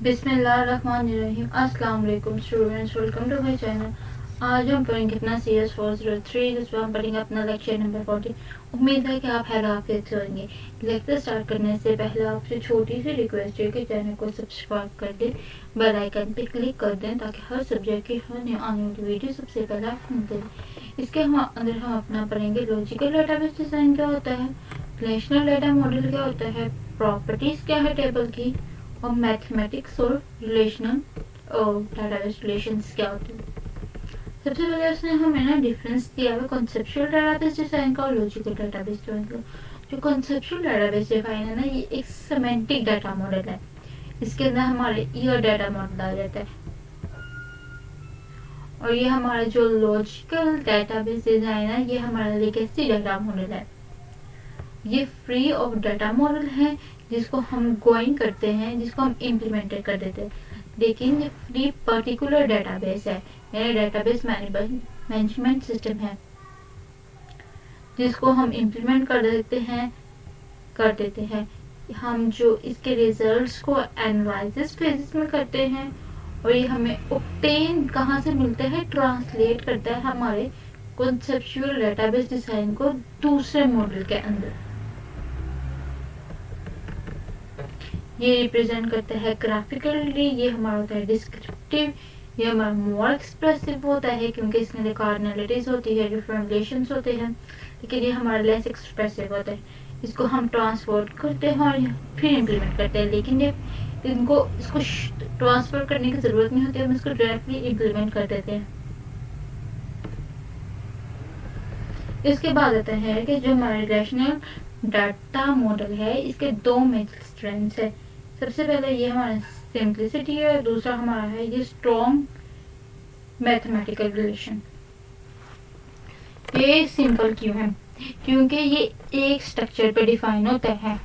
बिस्मिल्लाहिर्रहमानिर्रहीम। अस्सलाम वालेकुम students, welcome to my channel. आज हम पढ़ेंगे अपना CS 403 जिसमें हम पढ़ेंगे अपना लेक्चर नंबर 40। उम्मीद है कि आप हैराफियत से होंगे। लेक्चर स्टार्ट करने से पहले आपसे छोटी सी रिक्वेस्ट है कि चैनल को सब्सक्राइब कर दें, बेल आइकन पर क्लिक कर दें ताकि हर सब्जेक्ट की हर नई आने वाली वीडियो सबसे पहले आपको मिलती है। इसके अंदर हम अपना पढ़ेंगे लॉजिकल डेटाबेस डिज़ाइन क्या होता है, रिलेशनल डेटा मॉडल क्या होता है, प्रॉपर्टीज़ क्या है टेबल की, और मैथमेटिक्स और रिलेशनल और डेटाबेस रिलेशंस क्या होते हैं। सबसे पहले उसने हमें ना डिफरेंस दिया है कॉन्सेप्चुअल डेटाबेस डिजाइन का और लॉजिकल डेटाबेस डिजाइन का। जो कॉन्सेप्चुअल डेटाबेस डिजाइन है ना, ये एक सिमेंटिक डाटा मॉडल है। इसके अंदर हमारे ईयर डाटा मॉडल आ जाता है। और ये हमारा जो लॉजिकल डेटाबेस डिजाइन है, ये हमारा लेगेसी डाटा मॉडल है। ये फ्री ऑफ डाटा मॉडल है जिसको हम गोइंग करते हैं, जिसको हम इम्प्लीमेंटेड कर देते हैं। लेकिन ये फ्री पर्टिकुलर डेटाबेस है, यानी डेटाबेस मैनेजमेंट सिस्टम है जिसको हम इम्प्लीमेंट कर देते हैं। हम जो इसके रिजल्ट्स को एनालिसिस फेजेस में करते हैं और ये हमें ऑब्टेन कहाँ से मिलता है, ट्रांसलेट करता है हमारे कॉन्सेप्चुअल डेटाबेस डिजाइन को दूसरे मॉडल के अंदर। ये रिप्रेजेंट करता है ग्राफिकली, ये हमारा होता है डिस्क्रिप्टिव, ये हमारा मोर एक्सप्रेसिव होता है क्योंकि इसमें कार्डिनलिटीज होती है, डिफरेंट रिलेशंस होते हैं। लेकिन ये हमारा लेस एक्सप्रेसिव होता है। इसको हम ट्रांसपोर्ट करते हैं और फिर इम्प्लीमेंट करते हैं। लेकिन ये इसको ट्रांसफर करने की ज़रूरत नहीं होती, हम इसको डायरेक्टली इम्प्लीमेंट कर देते हैं। इसके बाद आता है कि जो हमारा रिलेशनल डाटा मॉडल है, इसके दो मेन स्ट्रेंथ्स है। सबसे पहले ये हमारा सिंप्लिसिटी है, दूसरा हमारा है ये स्ट्रॉन्ग मैथमेटिकल रिलेशन। ये सिंपल क्यों है? क्योंकि ये एक स्ट्रक्चर पे डिफाइन होता है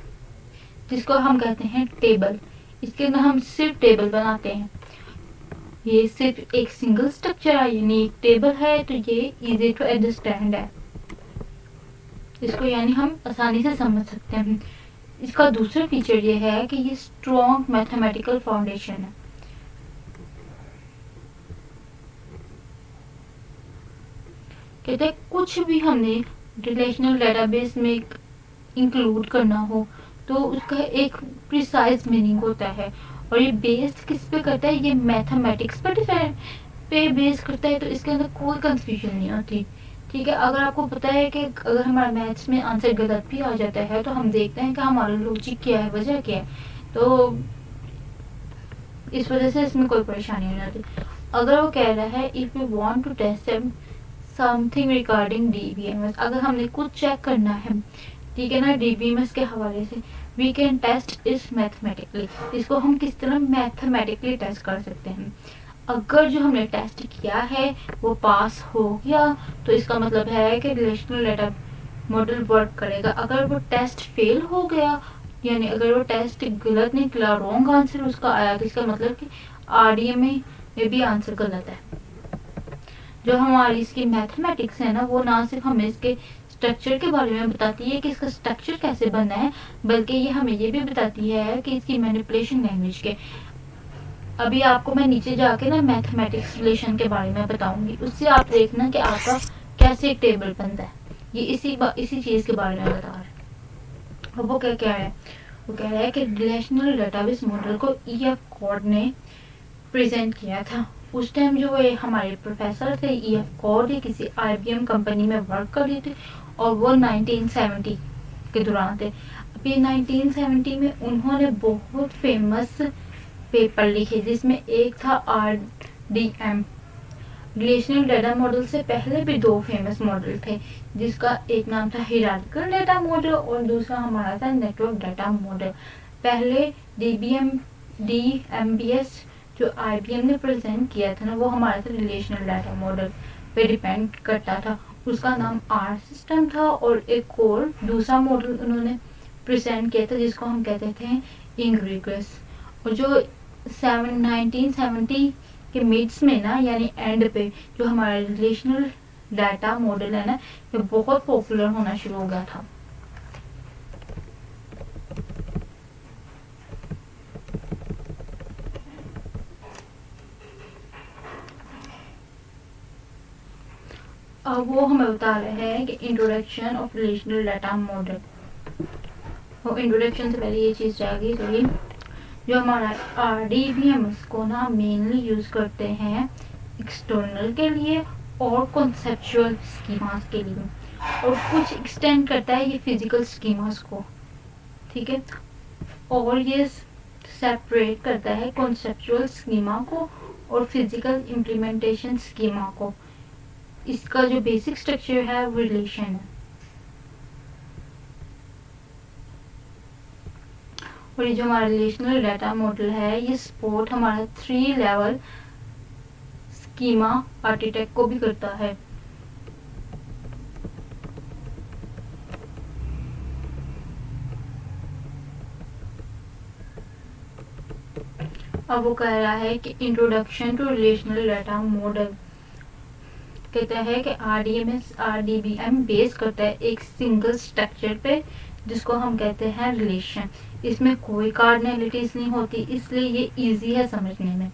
जिसको हम कहते हैं टेबल। इसके अंदर हम सिर्फ टेबल बनाते हैं। ये सिर्फ एक सिंगल स्ट्रक्चर है, यानी एक टेबल है, तो ये इजी टू अंडरस्टैंड है। इसको यानी हम आसानी से समझ सकते हैं। इसका दूसरा फीचर ये है कि ये स्ट्रॉन्ग मैथमेटिकल फाउंडेशन है। कहते हैं कुछ भी हमने रिलेशनल डेटाबेस में इंक्लूड करना हो तो उसका एक प्रिसाइज मीनिंग होता है, और ये बेस्ड किस पे करता है, ये मैथमेटिक्स पे बेस करता है। तो इसके अंदर कोई कंफ्यूजन नहीं होती। ठीक है, अगर आपको पता है कि अगर हमारा मैथ्स में आंसर गलत भी आ जाता है तो हम देखते हैं कि हमारा लॉजिक क्या है, वजह क्या है, तो इस वजह से इसमें कोई परेशानी नहीं आती। अगर वो कह रहा है if you want to test something regarding DBMS, अगर हमने कुछ चेक करना है, ठीक है ना, DBMS के हवाले से, वी कैन टेस्ट इस मैथमेटिकली। इसको हम किस तरह मैथमेटिकली टेस्ट कर सकते हैं। अगर जो हमने टेस्ट किया है वो पास हो गया तो इसका मतलब है कि रिलेशनल डेटा मॉडल वर्क करेगा। अगर वो टेस्ट फेल हो गया, यानी अगर वो टेस्ट गलत निकला, रॉन्ग आंसर उसका आया, तो इसका मतलब कि RDMA में भी आंसर गलत है। जो हमारी इसकी मैथमेटिक्स है ना, वो ना सिर्फ हमें इसके स्ट्रक्चर के बारे में बताती है कि इसका स्ट्रक्चर कैसे बनना है, बल्कि ये हमें ये भी बताती है कि इसकी मैनिपुलेशन लैंग्वेज के। अभी आपको मैं नीचे जाके ना मैथमेटिक्स रिलेशन के बारे में बताऊंगी, उससे आप देखना कि आपका कैसे एक टेबल बनता है। ये इसी चीज़ के बारे में बता रहा है। अब वो क्या क्या है, वो कह रहा है कि रिलेशनल डेटाबेस मॉडल को EF कॉर्ड ने प्रेजेंट किया था। उस टाइम जो ये हमारे प्रोफेसर थे, EF कॉर्ड, ये किसी IBM कंपनी में वर्क कर रहे थे और वो 1970 के दौरान थे। अभी 1970 में उन्होंने बहुत फेमस पेपर लिखे जिसमें एक था RDM। रिलेशनल डाटा मॉडल से पहले भी दो फेमस मॉडल थे, जिसका एक नाम था हायरार्किकल डाटा मॉडल और दूसरा हमारा था नेटवर्क डाटा मॉडल। पहले DMBS जो IBM ने प्रेजेंट किया था ना, वो हमारा था रिलेशनल डाटा मॉडल पे डिपेंड करता था। उसका नाम R सिस्टम था, और एक और दूसरा मॉडल उन्होंने प्रेजेंट किया था जिसको हम कहते थे इंग्रिगस। और जो 1970 के मिड्स में ना, यानी एंड पे, जो हमारा रिलेशनल डाटा मॉडल है ना, ये बहुत पॉपुलर होना शुरू हो गया था। अब वो हमें बता रहे हैं कि introduction of relational data model. तो इंट्रोडक्शन से पहले ये चीज़ जाएगी, सॉरी, जो हमारा RDBM उसको ना मेनली यूज़ करते हैं एक्सटर्नल के लिए और कॉन्सेप्चुअल स्कीमास के लिए, और कुछ एक्सटेंड करता है ये फिजिकल स्कीमास को, ठीक है। और ये सेपरेट करता है कॉन्सेप्चुअल स्कीमा को और फिजिकल इम्प्लीमेंटेशन स्कीमा को। इसका जो बेसिक स्ट्रक्चर है वो रिलेशन है। और ये जो हमारा रिलेशनल डाटा मॉडल है ये सपोर्ट हमारा 3 लेवल स्कीमा आर्किटेक्ट को भी करता है। अब वो कह रहा है कि introduction to relational data model कहता है कि RDBM बेस करता है एक सिंगल स्ट्रक्चर पे जिसको हम कहते हैं रिलेशन। इसमें कोई कार्डिनलिटीज नहीं होती, इसलिए ये इजी है समझने में।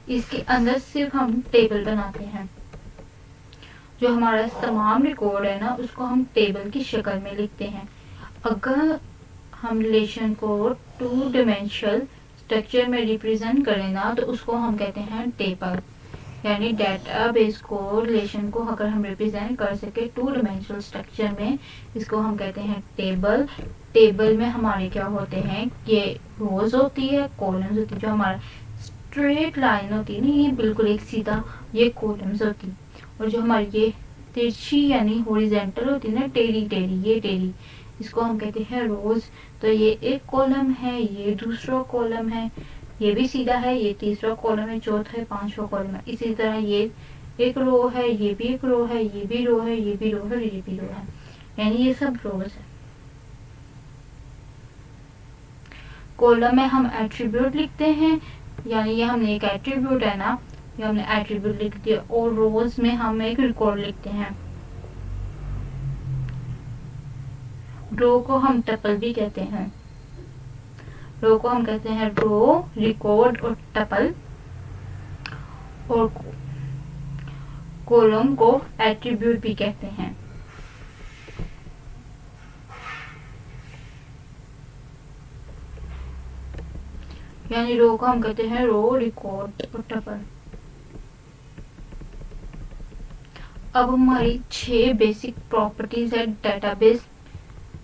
इसके अंदर सिर्फ हम टेबल बनाते हैं। जो हमारा तमाम रिकॉर्ड है ना उसको हम टेबल की शक्ल में लिखते हैं। अगर हम रिलेशन को 2 डायमेंशनल स्ट्रक्चर में रिप्रेजेंट करें ना तो उसको हम कहते हैं टेबल। यानी डेटाबेस को रिलेशन को अगर हम रिप्रेजेंट कर सके 2 डायमेंशनल स्ट्रक्चर में, इसको हम कहते हैं टेबल। टेबल में हमारे क्या होते हैं, ये रोज होती है, कॉलम्स होती है। जो हमारा स्ट्रेट लाइन होती है ना, ये बिल्कुल एक सीधा, ये कॉलम्स होती है। और जो हमारी ये तिरछी यानी हॉरिजॉन्टल होती है ना, टेढ़ी टेढ़ी, ये टेढ़ी, इसको हम कहते हैं रोज। तो ये एक कॉलम है, ये दूसरा कॉलम है, ये भी सीधा है, ये तीसरा कॉलम है, चौथा है, पांचवा कॉलम है। इसी तरह ये एक रो है, ये भी एक रो है, ये भी रो है, ये भी रो है, ये भी रो है, यानी ये सब रोज है। कॉलम में हम एट्रीब्यूट लिखते हैं, यानी ये हमने एक एट्रीब्यूट है ना, ये हमने एट्रीब्यूट लिख दिया। और रोज में हम एक रिकॉर्ड लिखते हैं। रो को हम टपल भी कहते हैं। रो को हम कहते हैं रो, रिकॉर्ड और टपल। और कॉलम को एट्रीब्यूट भी कहते हैं। यानी रो को हम कहते हैं रो, रिकॉर्ड और टपल। अब हमारी 6 बेसिक प्रॉपर्टीज है डेटाबेस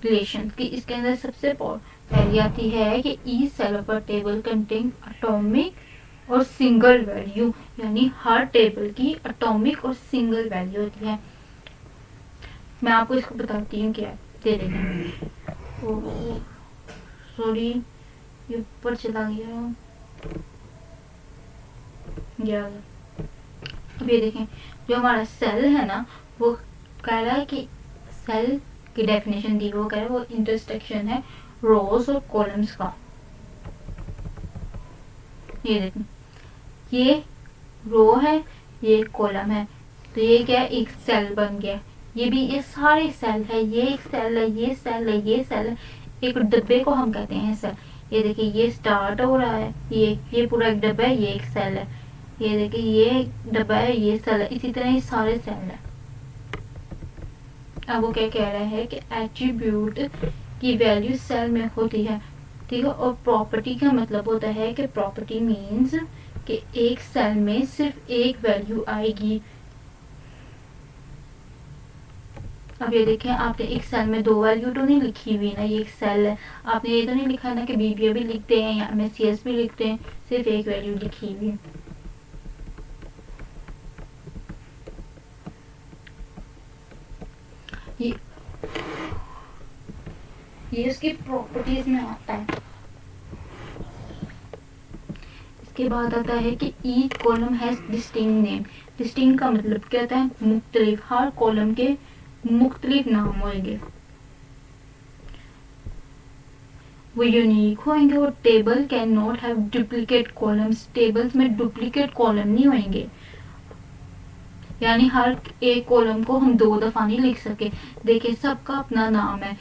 रिलेशन की। इसके अंदर सबसे पहली आती है कि each cell of a table contain atomic और सिंगल वैल्यू, यानी हर टेबल की एटॉमिक और सिंगल वैल्यू होती है। मैं आपको इसको बताती हूँ क्या दे देंगे। सॉरी, ये ऊपर चला गया। अब ये देखें, जो हमारा सेल है ना वो कह रहा है कि सेल की डेफिनेशन दी, वो कह रहा है वो इंटरसेक्शन है रोज और कॉलम्स का। ये देखें, ये रो है, ये कॉलम है, तो ये क्या है, एक सेल बन गया। ये भी, ये सारे सेल है, ये एक सेल है, ये सेल है, ये सेल है। एक डब्बे को हम कहते हैं सेल। ये देखिए, ये स्टार्ट हो रहा है, ये पूरा एक डब्बा है, ये एक सेल है। ये देखिए, ये डब्बा है, ये सेल है। इसी तरह ये सारे सेल है। अब वो क्या कह रहा है कि एट्रीब्यूट की वैल्यू सेल में होती है, ठीक है। और प्रॉपर्टी का मतलब होता है कि प्रॉपर्टी मीन्स कि एक सेल में सिर्फ एक वैल्यू आएगी। अब ये देखें, आपने एक सेल में 2 वैल्यू तो नहीं लिखी हुई ना, ये एक सेल है। आपने ये तो नहीं लिखा ना कि BBA भी लिखते हैं या MSCS भी लिखते हैं, सिर्फ एक वैल्यू लिखी हुई है। ये उसकी प्रॉपर्टीज में आता है। इसके बाद आता है कि each column has distinct name. Distinct का मतलब क्या होता है, मुख्तलिफ। हर कॉलम के मुख्तलिफ नाम होंगे, वो यूनिक होंगे। और table can not have duplicate columns. Tables में डुप्लीकेट कॉलम नहीं होंगे, यानी हर एक कॉलम को हम 2 दफा नहीं लिख सके। देखिए, सबका अपना नाम है।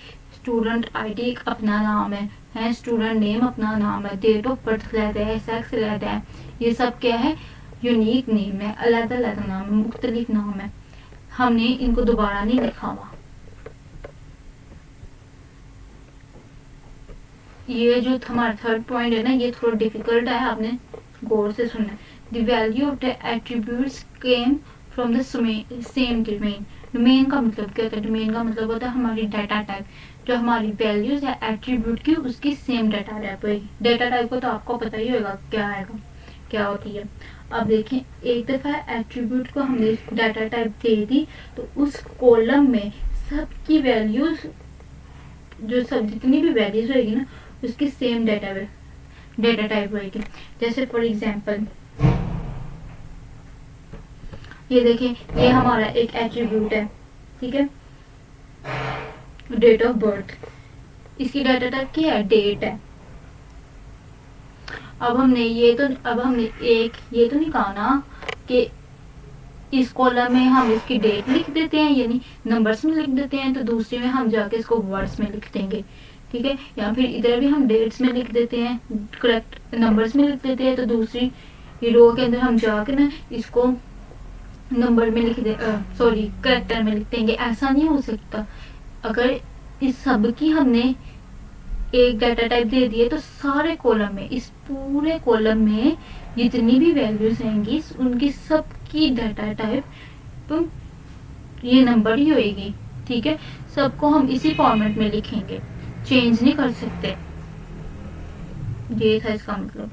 स्टूडेंट आईडी एक अपना नाम है स्टूडेंट नेम अपना नाम है, डेट ऑफ बर्थ रहता है, सेक्स रहता है, ये सब क्या है, यूनिक नेम है, अलग अलग नाम है, मुख्तलिफ नाम है, हमने इनको दोबारा नहीं लिखा हुआ। ये जो हमारा थर्ड पॉइंट है ना, ये थोड़ा डिफिकल्ट है, आपने गौर से सुनना है। The value of the attributes came from the same domain. Domain का मतलब क्या होता है, डोमेन का मतलब होता है हमारी डाटा टाइप, जो हमारी वैल्यूज है एट्रीब्यूट की उसकी सेम डाटा टाइप होगी। डाटा टाइप को तो आपको पता ही होगा क्या आएगा, क्या होती है। अब देखें, एक दफ़ा एट्रीब्यूट को हमने डाटा टाइप दे दी तो उस कॉलम में सबकी वैल्यूज, जो सब जितनी भी वैल्यूज होगी ना उसकी सेम डाटा टाइप होगी। जैसे फॉर एग्जांपल ये देखें, ये हमारा एक एट्रीब्यूट है, ठीक है, डेट ऑफ बर्थ, इसकी डाटा टाइप क्या है, डेट है। अब हमने ये तो नहीं कहा ना कि इस कॉलम में हम इसकी डेट लिख देते हैं यानी नंबर्स में लिख देते हैं, तो दूसरे में हम जाके इसको वर्ड्स में लिख देंगे, ठीक है, या फिर इधर भी हम डेट्स में लिख देते हैं, करेक्ट नंबर्स में लिख देते हैं, तो दूसरी रो के अंदर हम जाके ना इसको नंबर में लिख दे, सॉरी करेक्टर में लिख देंगे। ऐसा नहीं हो सकता। अगर इस सब की हमने एक डाटा टाइप दे दिए तो सारे कॉलम में, इस पूरे कॉलम में जितनी भी वैल्यूज रहेंगी उनकी सबकी डाटा टाइप तो ये नंबर ही होएगी, ठीक है। सबको हम इसी फॉर्मेट में लिखेंगे, चेंज नहीं कर सकते। ये था इसका मतलब।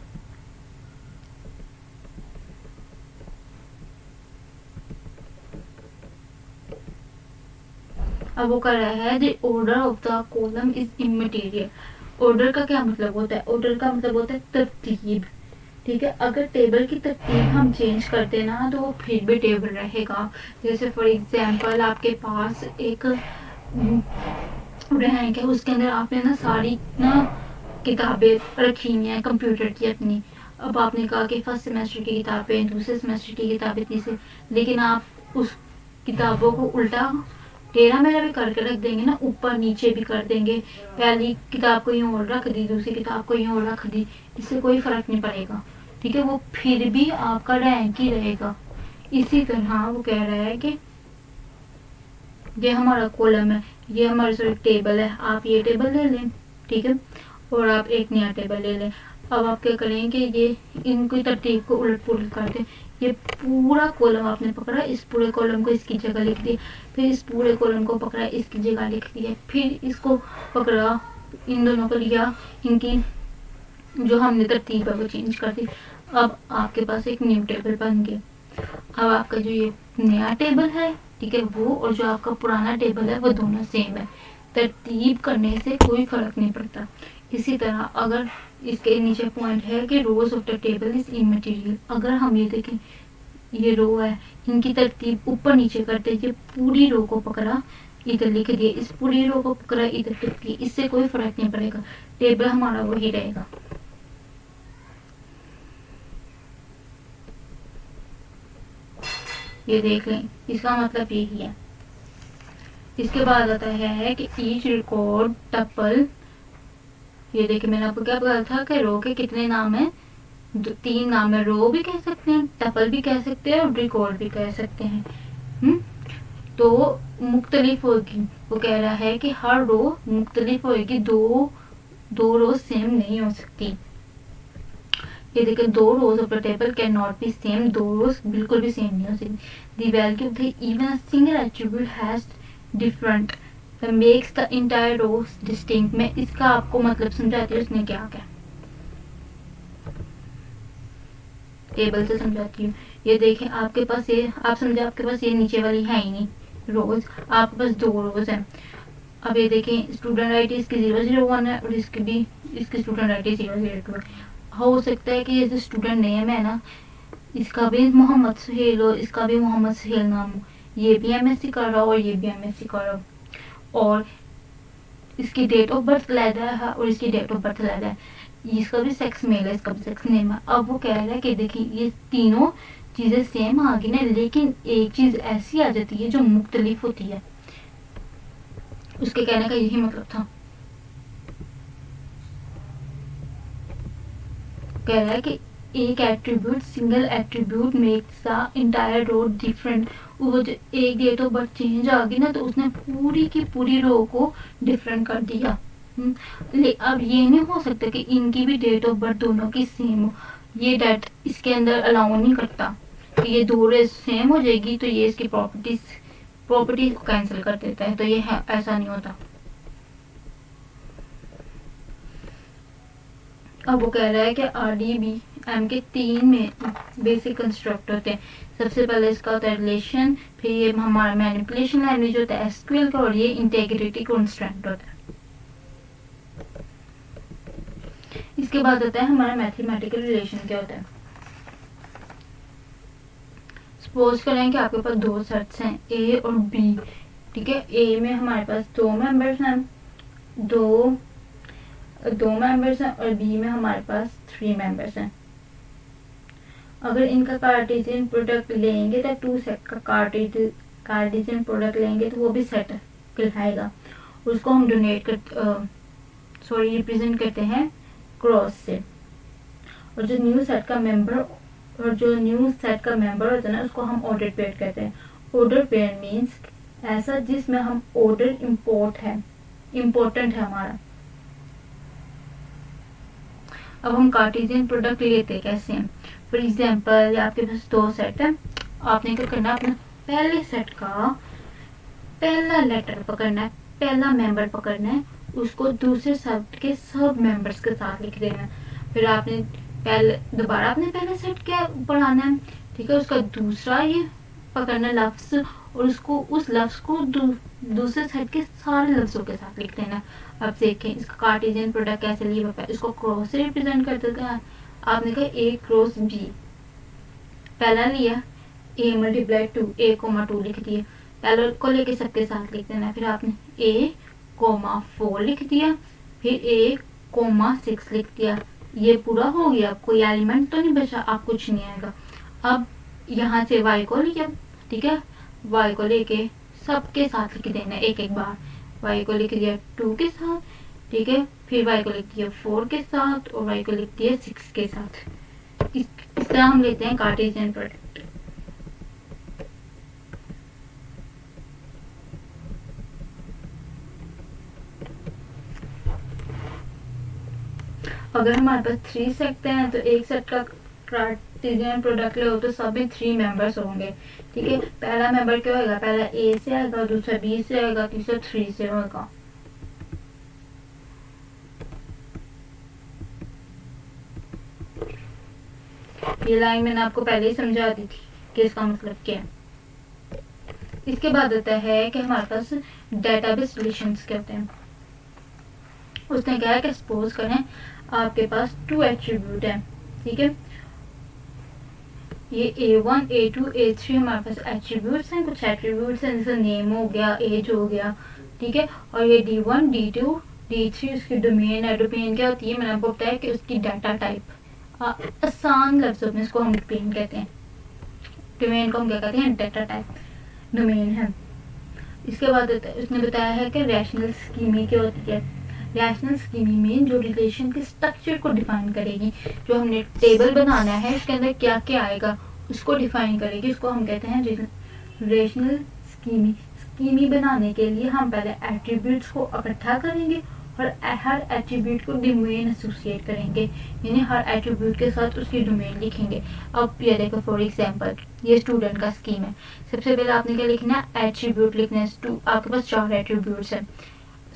अब वो कर रहा है the order of the column is immaterial. Order का क्या मतलब होता है, ऑर्डर का मतलब होता है तरतीब, ठीक है। अगर टेबल की तरतीब हम चेंज करते ना तो वो फिर भी टेबल रहेगा। जैसे फॉर एग्जांपल आपके पास एक रैंक है, उसके अंदर आपने ना सारी ना किताबें रखी हुई हैं कंप्यूटर की अपनी। अब आपने कहा कि फर्स्ट सेमेस्टर की किताबें, दूसरे सेमेस्टर की किताबें, तीसरे, लेकिन आप उस किताबों को उल्टा टेढ़ा मेढ़ा भी करके रख देंगे ना, ऊपर नीचे भी कर देंगे, पहली किताब को यूं और रख दी, दूसरी किताब को यूं और रख दी, इससे कोई फर्क नहीं पड़ेगा, ठीक है, वो फिर भी आपका रैंक ही रहेगा। इसी तरह वो कह रहा है कि ये हमारा कॉलम है, ये हमारा टेबल है, आप ये टेबल ले लें, ठीक है, और आप एक नया टेबल ले लें। अब आप क्या करेंगे, ये इनकी तरतीब को उलट पुलट कर दें। ये पूरा कॉलम आपने पकड़ा, इस पूरे कॉलम को इसकी जगह लिख दिया, फिर इस पूरे कॉलम को पकड़ा, इसकी जगह लिख दिया, फिर इसको पकड़ा, इन दोनों को लिया, इनकी जो हमने तरतीब है वो चेंज कर दी। अब आपके पास एक न्यू टेबल बन गया। अब आपका जो ये नया टेबल है, ठीक है, वो और जो आपका पुराना टेबल है वो दोनों सेम है। तरतीब करने से कोई फर्क नहीं पड़ता। इसी तरह अगर इसके नीचे पॉइंट है कि रोज of the table is immaterial. अगर हम ये देखें, ये रो है, इनकी तरतीब ऊपर नीचे करते, ये पूरी रो को पकड़ा इधर लिख दिए, इस पूरी रो को पकड़ा इधर लिख दिए, इससे कोई फर्क नहीं पड़ेगा, टेबल हमारा वही रहेगा। ये देख लें, इसका मतलब यही है। इसके बाद आता है कि ईच रिकॉर्ड टपल। ये देखिए, मैंने आपको क्या बताया था कि रो के कितने नाम है, 3 नाम है। रो भी कह सकते हैं, टपल भी कह सकते हैं और रिकॉर्ड भी कह सकते हैं। तो मुख्तलिफ होगी। वो कह रहा है कि हर रो मुख्तलिफ होगी, दो रो सेम नहीं हो सकती। ये देखिए, 2 rows of the table can not be same, 2 rows बिल्कुल भी सेम नहीं हो सकती। The value of the even a single attribute has different makes the entire row distinct. मैं इसका आपको मतलब समझाती हूँ, उसने क्या क्या टेबल से समझाती हूँ। ये देखें, आपके पास ये, आप समझे आपके पास ये नीचे वाली है ही नहीं रोज, आपके पास 2 रोज है। अब ये देखें, स्टूडेंट आईडी इसकी 001 है और इसकी स्टूडेंट आईडी 002 है। हो सकता है कि ये जो स्टूडेंट नेम है ना, इसका भी मोहम्मद सुहेल हो, इसका भी मोहम्मद सुहेल नाम हो, ये भी एमएससी कर रहा हो और ये भी एमएससी कर रहा हो, और इसकी डेट ऑफ बर्थ अलग है और इसकी डेट ऑफ बर्थ अलग है, इसका भी सेक्स मेल है, इसका भी सेक्स नेम है। अब वो कह रहा है कि देखिए, ये तीनों चीज़ें सेम आ गई ना, लेकिन एक चीज़ ऐसी आ जाती है जो मुख्तलिफ होती है। उसके कहने का यही मतलब था। कह रहा है कि एक attribute, single attribute makes the entire row different. वो जो एक डेट ऑफ बर्थ चेंज आ गई ना, तो उसने पूरी की पूरी रो को डिफरेंट कर दिया। अब ये नहीं हो सकता कि इनकी भी डेट ऑफ बर्थ दोनों की सेम हो, ये डेट इसके अंदर अलाउ नहीं करता कि ये दो रेस सेम हो जाएगी तो ये इसकी प्रॉपर्टीज को कैंसिल कर देता है, तो ये है, ऐसा नहीं होता। अब वो कह रहा है कि RDBM के 3 में बेसिक कंस्ट्रक्ट होते हैं। सबसे पहले इसका होता है रिलेशन, फिर ये हमारा मैनिपुलेशन लैंग्वेज होता है SQL का, और ये इंटीग्रिटी कंस्ट्रेंट होता है। इसके बाद होता है हमारा मैथमेटिकल रिलेशन। क्या होता है? सपोज करें कि आपके पास दो सेट्स हैं A और B, ठीक है। A में हमारे पास दो मेंबर्स हैं, दो मेंबर्स हैं, और B में हमारे पास 3 मेंबर्स हैं। अगर इनका कार्टेशियन प्रोडक्ट लेंगे तो टू सेट का कार्टेशियन प्रोडक्ट लेंगे तो वो भी सेट कहलाएगा। उसको हम रिप्रेजेंट करते हैं क्रॉस से। और जो न्यू सेट का मेंबर होता है ना, उसको हम ऑर्डर पेयर कहते हैं। ऑर्डर पेयर मीन्स ऐसा जिसमें हम ऑर्डर इम्पोर्टेंट है हमारा। अब हम कार्टेशियन प्रोडक्ट लेते कैसे हैं? फॉर एग्जाम्पल, आपके पास दो सेट है, आपने क्या करना है, अपने पहले सेट का पहला लेटर पकड़ना है, पहला मेंबर पकड़ना है, उसको दूसरे सेट के सब मेंबर्स के साथ लिख देना है। फिर आपने दोबारा अपने पहले सेट क्या पढ़ाना है, ठीक है, उसका दूसरा ये पकड़ना लफ्ज, और उसको उस लफ्ज को दूसरे सेट के सारे लफ्जों के साथ लिख देना। अब देखें इसका कार्टेशियन प्रोडक्ट कैसे लिया हुआ है, इसको क्रॉस से रिप्रेजेंट कर देता है। आपने कहा A क्रॉस B, पहला लिया A मल्टीप्लाई 2, A,2 लिख दिए, पहले को लेके सबके साथ लिख देना। फिर आपने A,4 लिख दिया, फिर A,6 लिख दिया। ये पूरा हो गया, कोई एलिमेंट तो नहीं बचा, आप कुछ नहीं आएगा। अब यहाँ से Y को लिया, ठीक है, Y को लेके सबके साथ लिख देना एक एक बार। Y को लिख दिया 2 के साथ, ठीक है, फिर Y को लिख दिया 4 के साथ, और Y को लिख दिया 6 के साथ। इस तरह हम लेते हैं कार्टेशियन प्रोडक्ट। अगर हमारे पास 3 सेट हैं तो एक सेट का कार्टेशियन प्रोडक्ट ले तो सब में 3 मेंबर्स होंगे, ठीक है। पहला मेंबर क्या होगा, पहला A से आएगा, दूसरा B से आएगा, तीसरा 3 से होगा। ये लाइन मैंने आपको पहले ही समझा दी थी कि इसका मतलब क्या है। इसके बाद होता है कि हमारे पास डेटाबेस रिलेशंस क्या होते हैं। उसने क्या है कि सपोज करें आपके पास 2 एट्रीब्यूट है, ठीक है, ये A1, A2, A3 हमारे पास एट्रीब्यूट्स हैं। कुछ एट्रीब्यूट्स हैं जैसे नेम हो गया, एज हो गया, ठीक है, और ये D1, D2, D3 उसकी डोमेन है। डोमेन क्या होती है, मैंने आपको बताया कि उसकी डाटा टाइप, आसान लफ्जों में इसको हम डोमेन कहते हैं। डोमेन को हम क्या कहते हैं, डाटा टाइप डोमेन है। इसके बाद उसने बताया है कि रैशनल स्कीमी क्या होती है। रैशनल स्कीमी में जो रिलेशन के स्ट्रक्चर को डिफाइन करेगी, जो हमने टेबल बनाना है उसके अंदर क्या क्या आएगा उसको डिफाइन करेगी, उसको हम कहते हैं रेशनल स्कीमी। स्कीमी बनाने के लिए हम पहले एट्रीब्यूट्स को इकट्ठा करेंगे और हर एट्रीब्यूट को डोमेन एसोसिएट करेंगे, यानी हर एट्रीब्यूट के साथ उसकी डोमेन लिखेंगे। अब ये देखो, फॉर एग्जांपल ये स्टूडेंट का स्कीम है। सबसे पहले आपने क्या लिखना है, एट्रीब्यूट लिखना है। आपके पास 4 एट्रीब्यूट्स हैं।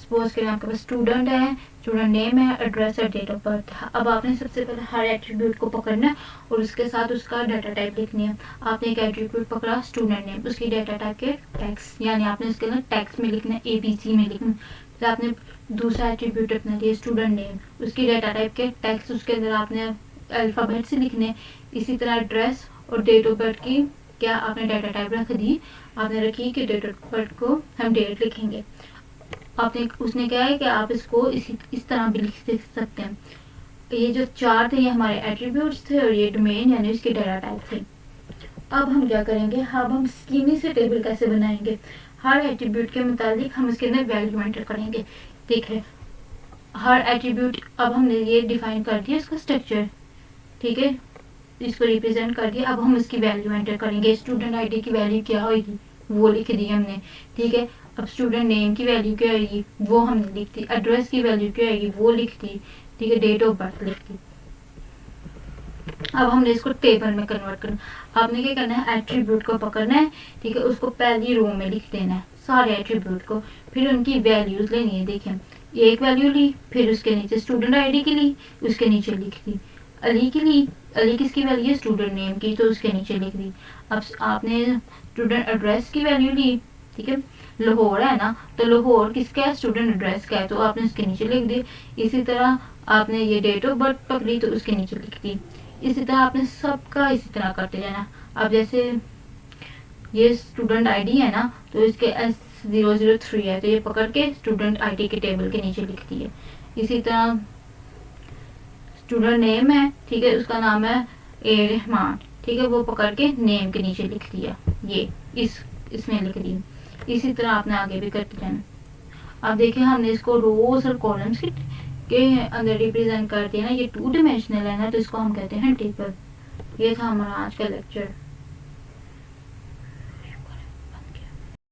सपोज करें आपके पास स्टूडेंट है, स्टूडेंट नेम है, एड्रेस और डेट ऑफ बर्थ है। अब आपने सबसे पहले हर एट्रीब्यूट को पकड़ना है और उसके साथ उसका डाटा टाइप लिखनी है। आपने एक एट्रीब्यूट पकड़ा स्टूडेंट नेम, उसकी डाटा टाइप के टेक्स्ट, यानी आपने उसके अंदर टेक्स्ट में लिखना है, ABC में लिखना। फिर आपने दूसरा एट्रीब्यूट अपना लिया स्टूडेंट नेम, उसकी डाटा टाइप के टेक्स्ट उसके अंदर आपने अल्फ़ाबेट से लिखने। इसी तरह एड्रेस और डेट ऑफ बर्थ की क्या आपने डाटा टाइप रख दी, आपने रखी कि डेट ऑफ बर्थ को हम डेट लिखेंगे। आपने उसने क्या है कि आप इसको इस तरह भी लिख सकते हैं। ये जो 4 थे ये हमारे एट्रीब्यूट्स थे और ये डोमेन यानी इसके डाटा टाइप थे। अब हम क्या करेंगे, अब हम स्कीमी से टेबल कैसे बनाएंगे। हर एट्रीब्यूट के मुताबिक हम इसके अंदर वैल्यू एंटर करेंगे। देखिए हर एट्रीब्यूट, अब हमने ये डिफाइन कर दिया इसका स्ट्रक्चर, ठीक है, इसको रिप्रेजेंट कर दिया। अब हम इसकी वैल्यू एंटर करेंगे। स्टूडेंट आईडी की वैल्यू क्या होगी वो लिख दी हमने, ठीक है। अब स्टूडेंट नेम की वैल्यू क्या होगी वो हमने लिख दी। एड्रेस की वैल्यू क्या होगी वो लिख दी, ठीक है। डेट ऑफ बर्थ लिख दी। अब हमने इसको टेबल में कन्वर्ट करना। आपने क्या करना है, एट्रीब्यूट को पकड़ना है, ठीक है, उसको पहली रो में लिख देना है सारे एट्रीब्यूट को, फिर उनकी वैल्यूज लेनी है। देखें, एक वैल्यू ली, फिर उसके नीचे स्टूडेंट आईडी की ली, उसके नीचे लिख दी। अली की ली, अली किसकी वैल्यू है, स्टूडेंट नेम की, तो उसके नीचे लिख दी। अब आपने स्टूडेंट एड्रेस की वैल्यू ली, ठीक है, लाहौर है ना, तो लाहौर किसका है, स्टूडेंट एड्रेस का है, तो आपने उसके नीचे लिख दी। इसी तरह आपने ये डेट ऑफ बर्थ पकड़ी तो उसके नीचे लिख दी। इसी तरह आपने सबका इसी तरह करते जाना। अब जैसे ये स्टूडेंट आईडी है ना, तो इसके S003 है, तो ये पकड़ के स्टूडेंट आईडी के टेबल के नीचे लिख दी है। इसी तरह स्टूडेंट नेम है, ठीक है, उसका नाम है ए रहमान, ठीक है, वो पकड़ के नेम के नीचे लिख दिया, ये इसमें लिख दी। इसी तरह आपने आगे भी करते जाना। अब देखिए हमने इसको रोज और कॉलम्स के अंदर रिप्रेजेंट कर दिया ना। ये 2 डायमेंशनल है ना, तो इसको हम कहते हैं टेबल। ये था हमारा आज का लेक्चर।